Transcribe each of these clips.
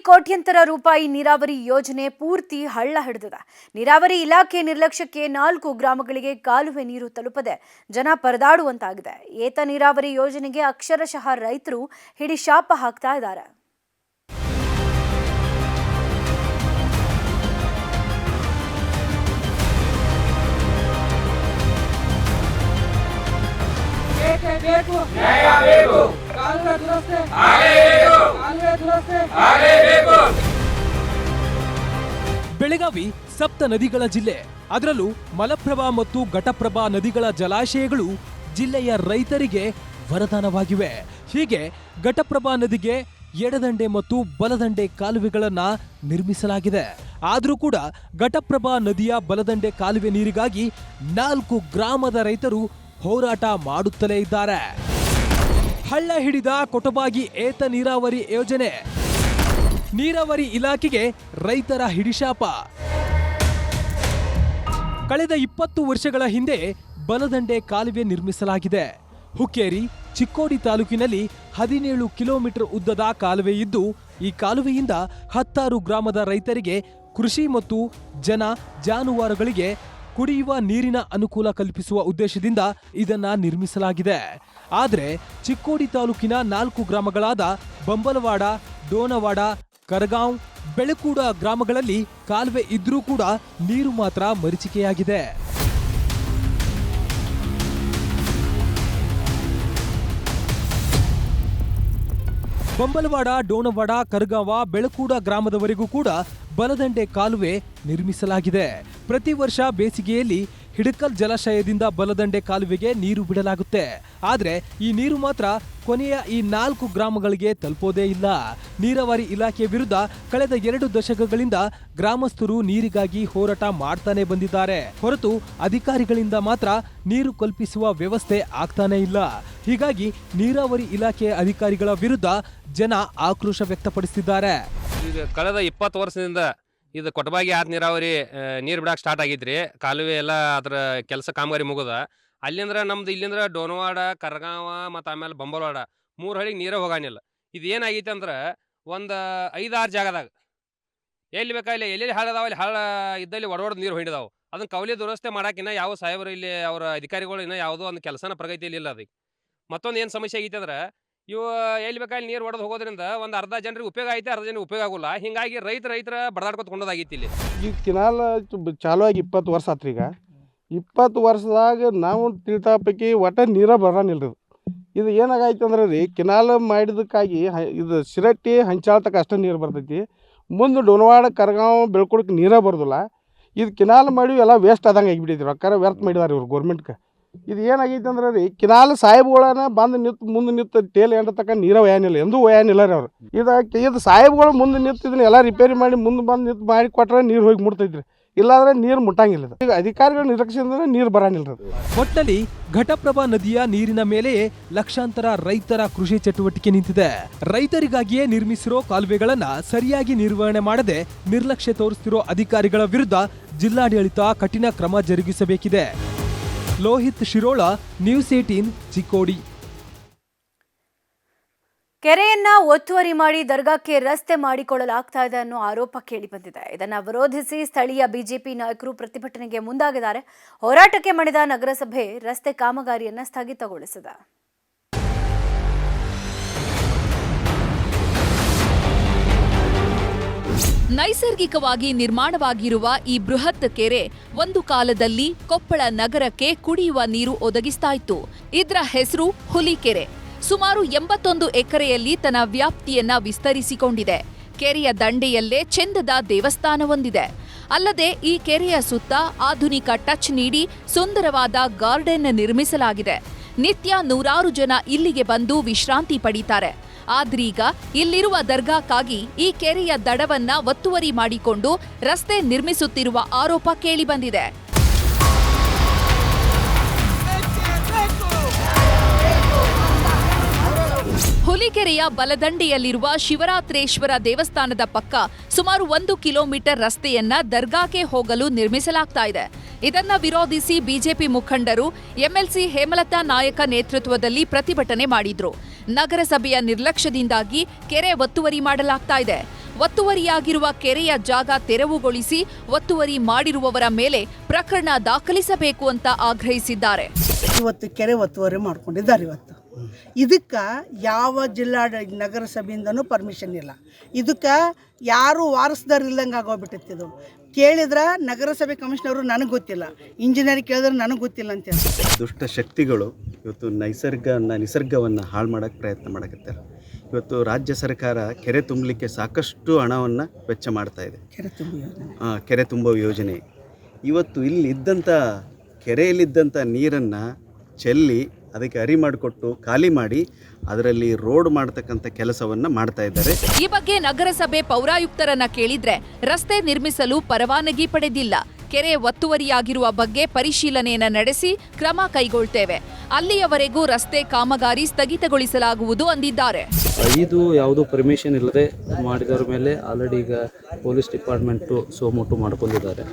ಕೋಟ್ಯಂತರ ರೂಪಾಯಿ ನೀರಾವರಿ ಯೋಜನೆ ಪೂರ್ತಿ ಹಳ್ಳ ಹಿಡಿದಿದೆ. ನೀರಾವರಿ ಇಲಾಖೆ ನಿರ್ಲಕ್ಷ್ಯಕ್ಕೆ 4 ಗ್ರಾಮಗಳಿಗೆ ಕಾಲುವೆ ನೀರು ತಲುಪದೆ ಜನ ಪರದಾಡುವಂತಾಗಿದೆ. ಏತ ನೀರಾವರಿ ಯೋಜನೆಗೆ ಅಕ್ಷರಶಃ ರೈತರು ಹಿಡಿ ಶಾಪ ಹಾಕ್ತಾ ಇದ್ದಾರೆ. ಬೆಳಗಾವಿ ಸಪ್ತ ನದಿಗಳ ಜಿಲ್ಲೆ. ಅದರಲ್ಲೂ ಮಲಪ್ರಭಾ ಮತ್ತು ಘಟಪ್ರಭಾ ನದಿಗಳ ಜಲಾಶಯಗಳು ಜಿಲ್ಲೆಯ ರೈತರಿಗೆ ವರದಾನವಾಗಿವೆ. ಹೀಗೆ ಘಟಪ್ರಭಾ ನದಿಗೆ ಎಡದಂಡೆ ಮತ್ತು ಬಲದಂಡೆ ಕಾಲುವೆಗಳನ್ನ ನಿರ್ಮಿಸಲಾಗಿದೆ. ಆದರೂ ಕೂಡ ಘಟಪ್ರಭಾ ನದಿಯ ಬಲದಂಡೆ ಕಾಲುವೆ ನೀರಿಗಾಗಿ 4 ಗ್ರಾಮದ ರೈತರು ಹೋರಾಟ ಮಾಡುತ್ತಲೇ ಇದ್ದಾರೆ. ಹಳ್ಳ ಹಿಡಿದ ಕೊಟಬಾಗಿ ಏತ ನೀರಾವರಿ ಯೋಜನೆ, ನೀರಾವರಿ ಇಲಾಖೆಗೆ ರೈತರ ಹಿಡಿಶಾಪ. ಕಳೆದ 20 ವರ್ಷಗಳ ಹಿಂದೆ ಬಲದಂಡೆ ಕಾಲುವೆ ನಿರ್ಮಿಸಲಾಗಿದೆ. ಹುಕ್ಕೇರಿ, ಚಿಕ್ಕೋಡಿ ತಾಲೂಕಿನಲ್ಲಿ 17 ಕಿಲೋಮೀಟರ್ ಉದ್ದದ ಕಾಲುವೆ ಇದ್ದು, ಈ ಕಾಲುವೆಯಿಂದ 10 ಗ್ರಾಮದ ರೈತರಿಗೆ ಕೃಷಿ ಮತ್ತು ಜಾನುವಾರುಗಳಿಗೆ ಕುಡಿಯುವ ನೀರಿನ ಅನುಕೂಲ ಕಲ್ಪಿಸುವ ಉದ್ದೇಶದಿಂದ ಇದನ್ನ ನಿರ್ಮಿಸಲಾಗಿದೆ. ಆದರೆ ಚಿಕ್ಕೋಡಿ ತಾಲೂಕಿನ 4 ಗ್ರಾಮಗಳಾದ ಬಂಬಲವಾಡ, ಡೋನವಾಡ, ಕರಗಾಂವ್, ಬೆಳಕೂಡ ಗ್ರಾಮಗಳಲ್ಲಿ ಕಾಲುವೆ ಇದ್ರೂ ಕೂಡ ನೀರು ಮಾತ್ರ ಮರೀಚಿಕೆಯಾಗಿದೆ. ಬಂಬಲವಾಡ, ಡೋನವಾಡ, ಕರಗಾವ, ಬೆಳಕೂಡ ಗ್ರಾಮದವರೆಗೂ ಕೂಡ ಬಲದಂಡೆ ಕಾಲುವೆ ನಿರ್ಮಿಸಲಾಗಿದೆ. ಪ್ರತಿ ವರ್ಷ ಬೇಸಿಗೆಯಲ್ಲಿ ಹಿಡಕಲ್ ಜಲಾಶಯದಿಂದ ಬಲದಂಡೆ ಕಾಲುವೆಗೆ ನೀರು ಬಿಡಲಾಗುತ್ತೆ. ಆದರೆ ಈ ನೀರು ಮಾತ್ರ ಕೊನೆಯ ಈ 4 ಗ್ರಾಮಗಳಿಗೆ ತಲುಪೋದೇ ಇಲ್ಲ. ನೀರಾವರಿ ಇಲಾಖೆ ವಿರುದ್ಧ ಕಳೆದ 2 ದಶಕಗಳಿಂದ ಗ್ರಾಮಸ್ಥರು ನೀರಿಗಾಗಿ ಹೋರಾಟ ಮಾಡ್ತಾನೆ ಬಂದಿದ್ದಾರೆ. ಹೊರತು ಅಧಿಕಾರಿಗಳಿಂದ ಮಾತ್ರ ನೀರು ಕಲ್ಪಿಸುವ ವ್ಯವಸ್ಥೆ ಆಗ್ತಾನೆ ಇಲ್ಲ. ಹೀಗಾಗಿ ನೀರಾವರಿ ಇಲಾಖೆ ಅಧಿಕಾರಿಗಳ ವಿರುದ್ಧ ಜನ ಆಕ್ರೋಶ ವ್ಯಕ್ತಪಡಿಸಿದ್ದಾರೆ. ಕಳೆದ 20 ವರ್ಷದಿಂದ ಇದು ಕೊಟಬಾಗಿ ಆತ ನೀರಾವರಿ ನೀರು ಬಿಡಕ್ಕೆ ಸ್ಟಾರ್ಟ್ ಆಗೈತ್ರಿ. ಕಾಲುವೆ ಎಲ್ಲ ಅದರ ಕೆಲಸ ಕಾಮಗಾರಿ ಮುಗಿದ. ಅಲ್ಲಿಂದ್ರ ನಮ್ದು ಇಲ್ಲಿಂದ್ರ ಡೋನವಾಡ, ಕರಗಾವ ಮತ್ತು ಆಮೇಲೆ ಬಂಬಲವಾಡ 3 ಹಳ್ಳಿಗೆ ನೀರೇ ಹೋಗಾನಿಲ್ಲ. ಇದು ಏನಾಗೈತೆ ಅಂದ್ರೆ ಒಂದು 5-6 ಜಾಗದಾಗ ಎಲ್ಲಿ ಬೇಕಾಗಿಲ್ಲ ಎಲ್ಲೆಲ್ಲಿ ಹಾಳದಾವ ಅಲ್ಲಿ ಹಾಳ ಇದ್ದಲ್ಲಿ ಒಡವಡ್ದು ನೀರು ಹೊಂಡಿದಾವೆ. ಅದನ್ನ ಕವಲಿ ದುರಸ್ತಿ ಮಾಡಾಕಿನ್ನ ಯಾವ ಸಾಹೇಬರು ಇಲ್ಲಿ ಅವರ ಅಧಿಕಾರಿಗಳು ಇನ್ನೂ ಯಾವುದೋ ಒಂದು ಕೆಲಸನ ಪ್ರಗತಿಯಲ್ಲಿ ಇಲ್ಲ. ಅದಕ್ಕೆ ಮತ್ತೊಂದು ಏನು ಸಮಸ್ಯೆ ಆಗೈತೆ ಅಂದ್ರೆ ಇವು ಎಲ್ಲಿ ಬೇಕಾಗಿ ನೀರು ಹೊಡೆದು ಹೋಗೋದ್ರಿಂದ ಒಂದು ಅರ್ಧ ಜನರಿಗೆ ಉಪಯೋಗ ಐತೆ, ಅರ್ಧ ಜನರಿಗೆ ಉಪಯೋಗ ಆಗೋಲ್ಲ. ಹಿಂಗಾಗಿ ರೈತರ ಬಡದಾಡ್ಕೊತ್ಕೊಂಡೋದಾಗೈತಿ. ಇಲ್ಲಿ ಈಗ ಕೆನಾಲ್ ಚಾಲು ಆಗಿ 20 ವರ್ಷ ಆತ್ರಿ. ಈಗ 20 ವರ್ಷದಾಗ ನಾವು ತಿಳಿತಾ ಪೈಕಿ ಒಟ್ಟ ನೀರ ಬರೋನಿಲ್ರಿ. ಇದು ಏನಾಗೈತೆ ಅಂದ್ರೆ ರೀ, ಕೆನಾಲ್ ಮಾಡಿದಕ್ಕಾಗಿ ಇದು ಶಿರಟ್ಟಿ ಹಂಚಾಳ ತಕ್ಕ ಅಷ್ಟೇ ನೀರು ಬರ್ತೈತಿ. ಮುಂದೆ ಡೋನವಾಡ, ಕರಗಾಂವ್, ಬೆಳ್ಕೊಡಕ್ಕೆ ನೀರೇ ಬರೋದಿಲ್ಲ. ಇದು ಕೆನಾಲ್ ಮಾಡಿ ಎಲ್ಲ ವೇಸ್ಟ್ ಆದಂಗೆ ಆಗಿಬಿಟ್ಟೈತಿ. ರೊಕ್ಕ ವ್ಯರ್ಥ ಮಾಡಿದಾರೆ ಇವ್ರು ಗೌರ್ಮೆಂಟ್ಗೆ. ಇದು ಏನಾಗೈತೆ ಅಂದ್ರೆ ರೀ, ಕೆನಾಲ್ ಸಾಹೇಬ್ಗಳನ್ನ ಬಂದು ಮುಂದೆ ನಿಂತು ಟೇಲ್ ಎಂಡ ತಕ್ಕ ನೀರ ಒಯ್ಯಾನಿಲ್ಲ, ಎಂದೂ ಒಯ್ಯಾನಿಲ್ಲ ರೀ ಅವ್ರು. ಇದು ಸಾಹೇಬ್ಗಳು ಮುಂದೆ ನಿಂತು ಇದನ್ನ ಎಲ್ಲ ರಿಪೇರಿ ಮಾಡಿ ಮುಂದೆ ಬಂದು ನಿಂತು ಮಾಡಿ ಕೊಟ್ಟರೆ ನೀರು ಹೋಗಿ ಮುಟ್ತೈತ್ರಿ. ಇಲ್ಲಾಂದ್ರೆ ನೀರು ಮುಟ್ಟಂಗಿಲ್ಲ. ಈಗ ಅಧಿಕಾರಿಗಳ ನಿರ್ಲಕ್ಷ್ಯದಿಂದ ನೀರು ಬರಂಗಿಲ್ಲ. ಒಟ್ಟಲ್ಲಿ ಘಟಪ್ರಭಾ ನದಿಯ ನೀರಿನ ಮೇಲೆಯೇ ಲಕ್ಷಾಂತರ ರೈತರ ಕೃಷಿ ಚಟುವಟಿಕೆ ನಿಂತಿದೆ. ರೈತರಿಗಾಗಿಯೇ ನಿರ್ಮಿಸಿರೋ ಕಾಲುವೆಗಳನ್ನ ಸರಿಯಾಗಿ ನಿರ್ವಹಣೆ ಮಾಡದೆ ನಿರ್ಲಕ್ಷ್ಯ ತೋರಿಸುತ್ತಿರೋ ಅಧಿಕಾರಿಗಳ ವಿರುದ್ಧ ಜಿಲ್ಲಾಡಳಿತ ಕಠಿಣ ಕ್ರಮ ಜರುಗಿಸಬೇಕಿದೆ. ಲೋಹಿತ್ ಶಿರೋಳ, ನ್ಯೂಸ್ 18, ಚಿಕ್ಕೋಡಿ. ಕೆರೆಯನ್ನ ಒತ್ತುವರಿ ಮಾಡಿ ದರ್ಗಾಕ್ಕೆ ರಸ್ತೆ ಮಾಡಿಕೊಳ್ಳಲಾಗ್ತಾ ಇದೆ ಅನ್ನೋ ಆರೋಪ ಕೇಳಿಬಂದಿದೆ. ಇದನ್ನು ವಿರೋಧಿಸಿ ಸ್ಥಳೀಯ ಬಿಜೆಪಿ ನಾಯಕರು ಪ್ರತಿಭಟನೆಗೆ ಮುಂದಾಗಿದ್ದಾರೆ. ಹೋರಾಟಕ್ಕೆ ಮಣಿದ ನಗರಸಭೆ ರಸ್ತೆ ಕಾಮಗಾರಿಯನ್ನ ಸ್ಥಗಿತಗೊಳಿಸಿದೆ. ನೈಸರ್ಗಿಕವಾಗಿ ನಿರ್ಮಾಣವಾಗಿರುವ ಈ ಬೃಹತ್ ಕೆರೆ ಒಂದು ಕಾಲದಲ್ಲಿ ಕೊಪ್ಪಳ ನಗರಕ್ಕೆ ಕುಡಿಯುವ ನೀರು ಒದಗಿಸ್ತಾ ಇತ್ತು. ಇದರ ಹೆಸರು ಹುಲಿಕೆರೆ. ಸುಮಾರು 81 ಎಕರೆಯಲ್ಲಿ ತನ್ನ ವ್ಯಾಪ್ತಿಯನ್ನ ವಿಸ್ತರಿಸಿಕೊಂಡಿದೆ. ಕೆರೆಯ ದಂಡೆಯಲ್ಲೇ ಚೆಂದದ ದೇವಸ್ಥಾನವೊಂದಿದೆ. ಅಲ್ಲದೆ ಈ ಕೆರೆಯ ಸುತ್ತ ಆಧುನಿಕ ಟಚ್ ನೀಡಿ ಸುಂದರವಾದ ಗಾರ್ಡನ್ ನಿರ್ಮಿಸಲಾಗಿದೆ. ನಿತ್ಯ 100 ಜನ ಇಲ್ಲಿಗೆ ಬಂದು ವಿಶ್ರಾಂತಿ ಪಡೀತಾರೆ. ಆದ್ರೀಗ ಇಲ್ಲಿರುವ ದರ್ಗಾಕ್ಕಾಗಿ ಈ ಕೆರೆಯ ದಡವನ್ನ ಒತ್ತುವರಿ ಮಾಡಿಕೊಂಡು ರಸ್ತೆ ನಿರ್ಮಿಸುತ್ತಿರುವ ಆರೋಪ ಕೇಳಿಬಂದಿದೆ. ಹುಲಿಕೆರೆಯ ಬಲದಂಡೆಯಲ್ಲಿರುವ ಶಿವರಾತ್ರೇಶ್ವರ ದೇವಸ್ಥಾನದ ಪಕ್ಕ ಸುಮಾರು 1 ಕಿಲೋಮೀಟರ್ ರಸ್ತೆಯನ್ನ ದರ್ಗಾಕ್ಕೆ ಹೋಗಲು ನಿರ್ಮಿಸಲಾಗ್ತಾ ಇದೆ. ಇದನ್ನ ವಿರೋಧಿಸಿ ಬಿಜೆಪಿ ಮುಖಂಡರು ಎಂಎಲ್ಸಿ ಹೇಮಲತಾ ನಾಯಕ ನೇತೃತ್ವದಲ್ಲಿ ಪ್ರತಿಭಟನೆ ಮಾಡಿದ್ರು. ನಗರಸಭೆಯ ನಿರ್ಲಕ್ಷ್ಯದಿಂದಾಗಿ ಕೆರೆ ಒತ್ತುವರಿ ಮಾಡಲಾಗ್ತಾ ಇದೆ. ಒತ್ತುವರಿಯಾಗಿರುವ ಕೆರೆಯ ಜಾಗ ತೆರವುಗೊಳಿಸಿ ಒತ್ತುವರಿ ಮಾಡಿರುವವರ ಮೇಲೆ ಪ್ರಕರಣ ದಾಖಲಿಸಬೇಕು ಅಂತ ಆಗ್ರಹಿಸಿದ್ದಾರೆ. ಇವತ್ತು ಕೆರೆ ಒತ್ತುವರಿ ಮಾಡ್ಕೊಂಡಿದ್ದಾರೆ. ಇದಕ್ಕೆ ಯಾವ ನಗರಸಭೆಯಿಂದನೂ ಪರ್ಮಿಷನ್ ಇಲ್ಲ. ಇದಕ್ಕೆ ಯಾರು ವಾರಸ್ದಾರ ಇಲ್ದಂಗೆ ಆಗೋಗ್ಬಿಟ್ಟಿತ್ತು. ಕೇಳಿದ್ರೆ ನಗರಸಭೆ ಕಮಿಷನರು ನನಗೆ ಗೊತ್ತಿಲ್ಲ, ಇಂಜಿನಿಯರ್ ಕೇಳಿದ್ರೆ ನನಗೆ ಗೊತ್ತಿಲ್ಲ ಅಂತೇಳಿ ದುಷ್ಟ ಶಕ್ತಿಗಳು ಇವತ್ತು ನಿಸರ್ಗವನ್ನು ಹಾಳು ಮಾಡೋಕ್ಕೆ ಪ್ರಯತ್ನ ಮಾಡಕತ್ತಾರೆ. ಇವತ್ತು ರಾಜ್ಯ ಸರ್ಕಾರ ಕೆರೆ ತುಂಬಲಿಕ್ಕೆ ಸಾಕಷ್ಟು ಹಣವನ್ನು ವೆಚ್ಚ ಮಾಡ್ತಾ ಇದೆ. ಕೆರೆ ತುಂಬೋ ಯೋಜನೆ ಇವತ್ತು ಇಲ್ಲಿದ್ದಂಥ ಕೆರೆಯಲ್ಲಿದ್ದಂಥ ನೀರನ್ನು ಚೆಲ್ಲಿ ಅದಕ್ಕೆ ಅರಿ ಮಾಡಿಕೊಟ್ಟು ಖಾಲಿ ಮಾಡಿ ಅದರಲ್ಲಿ ರೋಡ್ ಮಾಡತಕ್ಕಂಥ ಕೆಲಸವನ್ನು ಮಾಡ್ತಾ ಇದ್ದಾರೆ. ಈ ಬಗ್ಗೆ ನಗರಸಭೆ ಪೌರಾಯುಕ್ತರನ್ನ ಕೇಳಿದ್ರೆ ರಸ್ತೆ ನಿರ್ಮಿಸಲು ಪರವಾನಗಿ ಪಡೆದಿಲ್ಲ, ಕೆರೆ ಒತ್ತುವರಿಯಾಗಿರುವ ಬಗ್ಗೆ ಪರಿಶೀಲನೆಯನ್ನ ನಡೆಸಿ ಕ್ರಮ ಕೈಗೊಳ್ತೇವೆ, ಅಲ್ಲಿಯವರೆಗೂ ರಸ್ತೆ ಕಾಮಗಾರಿ ಸ್ಥಗಿತಗೊಳಿಸಲಾಗುವುದು ಅಂದಿದ್ದಾರೆ. ಇದು ಯಾವುದೋ ಪರ್ಮಿಷನ್ ಇಲ್ಲದೆ ಮಾಡಿದವ್ರ ಮೇಲೆ ಆಲ್ರೆಡಿ ಈಗ ಪೊಲೀಸ್ ಡಿಪಾರ್ಟ್ಮೆಂಟು ಸೋಮೋಟು ಮಾಡ್ಕೊಂಡಿದ್ದಾರೆ.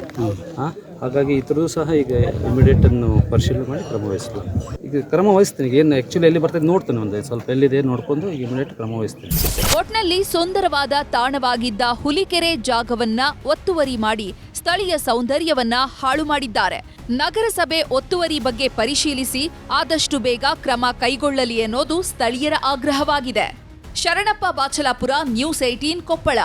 ಹಾಗಾಗಿ ಇತರದ್ದು ಸಹ ಈಗ ಇಮಿಡಿಯೇಟ್ ಅನ್ನು ಪರಿಶೀಲನೆ ಮಾಡಿ ಕ್ರಮ ವಹಿಸ್ತೀವಿ. ಈಗ ಕ್ರಮ ವಹಿಸ್ತೀನಿ. ಈಗ ಏನು ಆ್ಯಕ್ಚುಲಿ ಎಲ್ಲಿ ಬರ್ತದೆ ನೋಡ್ತೀನಿ, ಒಂದು ಸ್ವಲ್ಪ ಎಲ್ಲಿದೆ ನೋಡ್ಕೊಂಡು ಇಮಿಡಿಯೇಟ್ ಕ್ರಮ ವಹಿಸ್ತೀನಿ. ಒಟ್ನಲ್ಲಿ ಸುಂದರವಾದ ತಾಣವಾಗಿದ್ದ ಹುಲಿಕೆರೆ ಜಾಗವನ್ನ ಒತ್ತುವರಿ ಮಾಡಿ ಸ್ಥಳೀಯ ಸೌಂದರ್ಯವನ್ನ ಹಾಳು ಮಾಡಿದ್ದಾರೆ. ನಗರಸಭೆ ಒತ್ತುವರಿ ಬಗ್ಗೆ ಪರಿಶೀಲಿಸಿ ಆದಷ್ಟು ಬೇಗ ಕ್ರಮ ಕೈಗೊಳ್ಳಲಿ ಅನ್ನೋದು ಸ್ಥಳೀಯರ ಆಗ್ರಹವಾಗಿದೆ. ಶರಣಪ್ಪ ಬಾಚಲಾಪುರ, ನ್ಯೂಸ್ 18 ಕೊಪ್ಪಳ.